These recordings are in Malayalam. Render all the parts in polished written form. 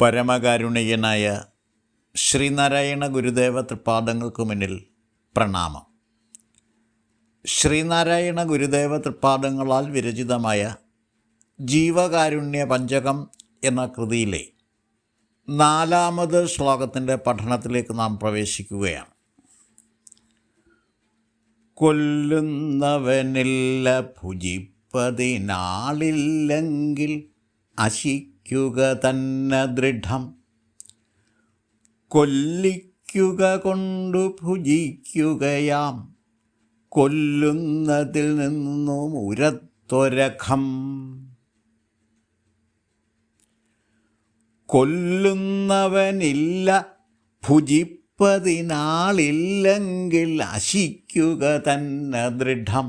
പരമകാരുണികനായ ശ്രീനാരായണ ഗുരുദേവ തൃപ്പാദങ്ങൾക്ക് മുന്നിൽ പ്രണാമം. ശ്രീനാരായണ ഗുരുദേവ തൃപ്പാദങ്ങളാൽ വിരചിതമായ ജീവകാരുണ്യ പഞ്ചകം എന്ന കൃതിയിലെ 4-ാമത് ശ്ലോകത്തിൻ്റെ പഠനത്തിലേക്ക് നാം പ്രവേശിക്കുകയാണ്. കൊല്ലുന്നവനില്ല ഭുജിപ്പതിനാളില്ലെങ്കിൽ അശിക്കുക തന്നെ ദൃഢം, കൊല്ലിക്കുക കൊണ്ടു ഭുജിക്കുകയാം കൊല്ലുന്നതിൽ നിന്നും ഉരത്തൊരഖം. കൊല്ലുന്നവനില്ല ഭുജിപ്പതിനാളില്ലെങ്കിൽ അശിക്കുക തന്നെ ദൃഢം,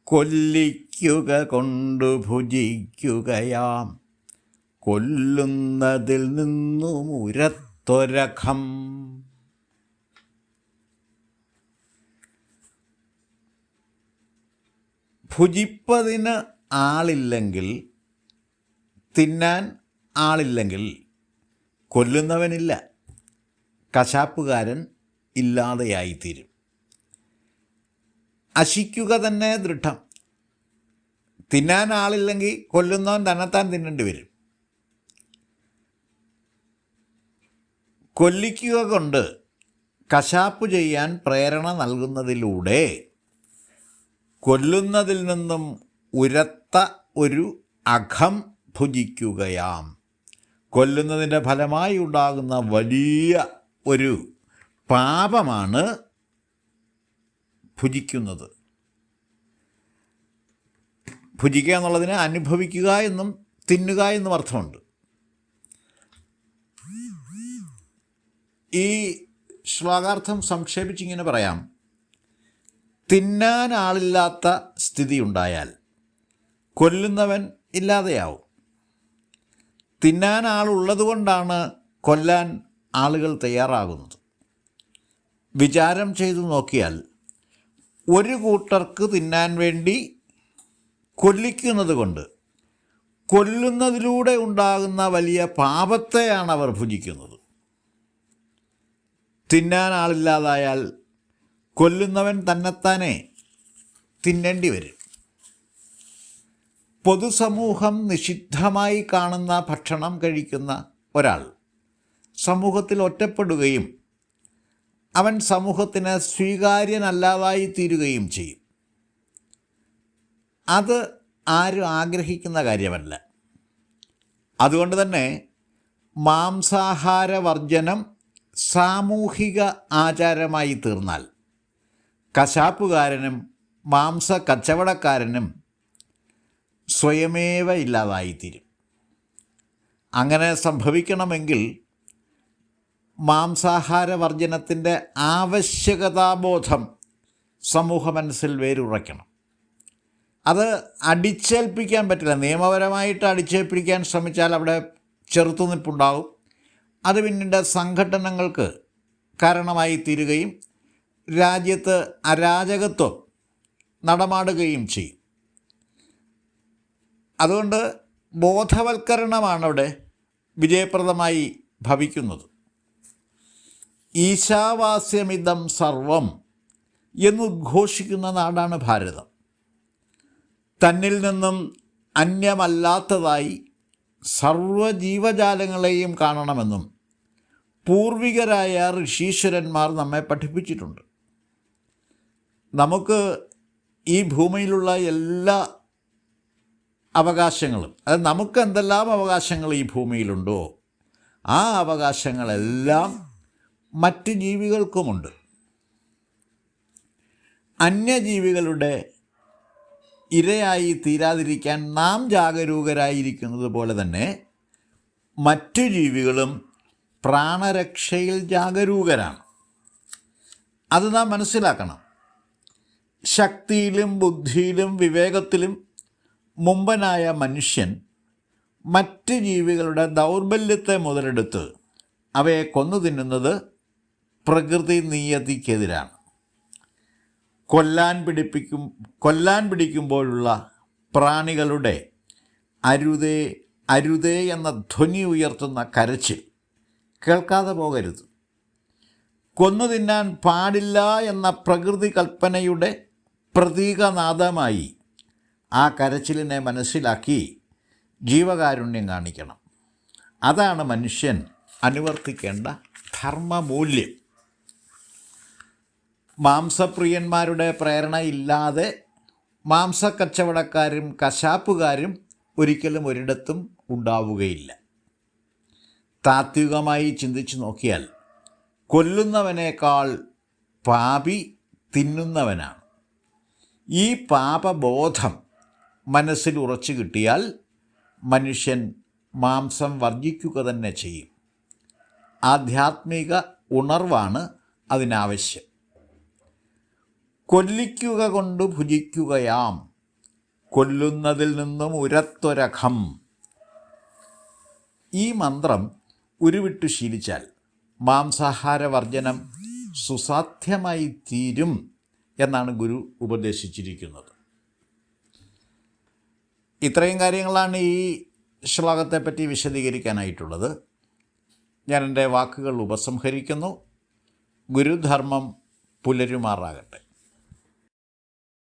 കൊല്ലിക്കുക കൊണ്ടു ഭുജിക്കുകയാം കൊല്ലുന്നതിൽ നിന്നും ഉരത്തൊരഖം. ഭുജിപ്പതിന് ആളില്ലെങ്കിൽ, തിന്നാൻ ആളില്ലെങ്കിൽ കൊല്ലുന്നവനില്ല, കശാപ്പുകാരൻ ഇല്ലാതെയായിത്തീരും. അശിക്കുക തന്നെ ദൃഢം, തിന്നാൻ ആളില്ലെങ്കിൽ കൊല്ലുന്നവൻ തന്നെത്താൻ തിന്നേണ്ടി വരും. കൊല്ലിക്കുക കൊണ്ട് കശാപ്പ് ചെയ്യാൻ പ്രേരണ നൽകുന്നതിലൂടെ കൊല്ലുന്നതിൽ നിന്നും ഉരത്ത ഒരു അഖം ഭുജിക്കുകയാം. കൊല്ലുന്നതിൻ്റെ ഫലമായി ഉണ്ടാകുന്ന വലിയ ഒരു പാപമാണ് ഭുജിക്കുന്നത്. ഭുജിക്കുക എന്നുള്ളതിന് അനുഭവിക്കുക എന്നും തിന്നുക എന്നും അർത്ഥമുണ്ട്. ഈ ശ്ലോകാർത്ഥം സംക്ഷേപിച്ചിങ്ങനെ പറയാം. തിന്നാൻ ആളില്ലാത്ത സ്ഥിതി ഉണ്ടായാൽ കൊല്ലുന്നവൻ ഇല്ലാതെയാവും. തിന്നാൻ ആളുള്ളത് കൊണ്ടാണ് കൊല്ലാൻ ആളുകൾ തയ്യാറാകുന്നത്. വിചാരം ചെയ്തു നോക്കിയാൽ ഒരു കൂട്ടർക്ക് തിന്നാൻ വേണ്ടി കൊല്ലിക്കുന്നത് കൊണ്ട് കൊല്ലുന്നതിലൂടെ ഉണ്ടാകുന്ന വലിയ പാപത്തെയാണ് അവർ ഭുജിക്കുന്നത്. തിന്നാൻ ആളില്ലാതായാൽ കൊല്ലുന്നവൻ തന്നെത്താനെ തിന്നേണ്ടി വരും. പൊതുസമൂഹം നിഷിദ്ധമായി കാണുന്ന ഭക്ഷണം കഴിക്കുന്ന ഒരാൾ സമൂഹത്തിൽ ഒറ്റപ്പെടുകയും അവൻ സമൂഹത്തിന് സ്വീകാര്യനല്ലാതായി തീരുകയും ചെയ്യും. അത് ആരും ആഗ്രഹിക്കുന്ന കാര്യമല്ല. അതുകൊണ്ട് തന്നെ മാംസാഹാരവർജനം സാമൂഹിക ആചാരമായി തീർന്നാൽ കശാപ്പുകാരനും മാംസ കച്ചവടക്കാരനും സ്വയമേവ ഇല്ലാതായിത്തീരും. അങ്ങനെ സംഭവിക്കണമെങ്കിൽ മാംസാഹാരവർജനത്തിൻ്റെ ആവശ്യകതാബോധം സമൂഹ മനസ്സിൽ വേരുറയ്ക്കണം. അത് അടിച്ചേൽപ്പിക്കാൻ പറ്റില്ല. നിയമപരമായിട്ട് അടിച്ചേൽപ്പിക്കാൻ ശ്രമിച്ചാൽ അവിടെ ചെറുത്തുനിൽപ്പുണ്ടാകും. അത് പിന്നീട് സംഘടനകൾക്ക് കാരണമായി തീരുകയും രാജ്യത്ത് അരാജകത്വം നടമാടുകയും ചെയ്യും. അതുകൊണ്ട് ബോധവൽക്കരണമാണ് അവിടെ വിജയപ്രദമായി ഭവിക്കുന്നത്. ഈശാവാസ്യമിതം സർവം എന്നുദ്ഘോഷിക്കുന്ന നാടാണ് ഭാരതം. തന്നിൽ നിന്നും അന്യമല്ലാത്തതായി സർവ്വജീവജാലങ്ങളെയും കാണണമെന്നും പൂർവികരായ ഋഷീശ്വരന്മാർ നമ്മെ പഠിപ്പിച്ചിട്ടുണ്ട്. നമുക്ക് ഈ ഭൂമിയിലുള്ള എല്ലാ അവകാശങ്ങളും, അത് നമുക്ക് എന്തെല്ലാം അവകാശങ്ങൾ ഈ ഭൂമിയിലുണ്ടോ ആ അവകാശങ്ങളെല്ലാം മറ്റ് ജീവികൾക്കുമുണ്ട്. അന്യജീവികളുടെ ഇരയായി തീരാതിരിക്കാൻ നാം ജാഗരൂകരായിരിക്കുന്നത് പോലെ തന്നെ മറ്റു ജീവികളും പ്രാണരക്ഷയിൽ ജാഗരൂകരാണ്. അത് നാം മനസ്സിലാക്കണം. ശക്തിയിലും ബുദ്ധിയിലും വിവേകത്തിലും മുമ്പനായ മനുഷ്യൻ മറ്റ് ജീവികളുടെ ദൗർബല്യത്തെ മുതലെടുത്ത് അവയെ കൊന്നു തിന്നുന്നത് പ്രകൃതി നിയതിക്കെതിരാണ്. കൊല്ലാൻ പിടിക്കുമ്പോഴുള്ള പ്രാണികളുടെ അരുതേ അരുതേ എന്ന ധ്വനി ഉയർത്തുന്ന കരച്ചിൽ കേൾക്കാതെ പോകരുത്. കൊന്നു തിന്നാൻ പാടില്ല എന്ന പ്രകൃതി കൽപ്പനയുടെ പ്രതീകനാദമായി ആ കരച്ചിലിനെ മനസ്സിലാക്കി ജീവകാരുണ്യം കാണിക്കണം. അതാണ് മനുഷ്യൻ അനുവർത്തിക്കേണ്ട ധർമ്മമൂല്യം. മാംസപ്രിയന്മാരുടെ പ്രേരണയില്ലാതെ മാംസക്കച്ചവടക്കാരും കശാപ്പുകാരും ഒരിക്കലും ഒരിടത്തും ഉണ്ടാവുകയില്ല. താത്വികമായി ചിന്തിച്ചു നോക്കിയാൽ കൊല്ലുന്നവനേക്കാൾ പാപി തിന്നുന്നവനാണ്. ഈ പാപബോധം മനസ്സിൽ ഉറച്ചു കിട്ടിയാൽ മനുഷ്യൻ മാംസം വർജിക്കുക തന്നെ ചെയ്യും. ആധ്യാത്മിക ഉണർവാണ് അതിനാവശ്യം. കൊല്ലിക്കുക കൊണ്ട് ഭുജിക്കുകയാം, കൊല്ലുന്നതിൽ നിന്നും ഉരത്തൊരഖം. ഈ മന്ത്രം ഉരുവിട്ടു ശീലിച്ചാൽ മാംസാഹാരവർജനം സുസാധ്യമായി തീരും എന്നാണ് ഗുരു ഉപദേശിച്ചിരിക്കുന്നത്. ഇത്രയും കാര്യങ്ങളാണ് ഈ ശ്ലോകത്തെപ്പറ്റി വിശദീകരിക്കാനായിട്ടുള്ളത്. ഞാൻ എൻ്റെ വാക്കുകൾ ഉപസംഹരിക്കുന്നു. ഗുരുധർമ്മം പുലരുമാറാകട്ടെ.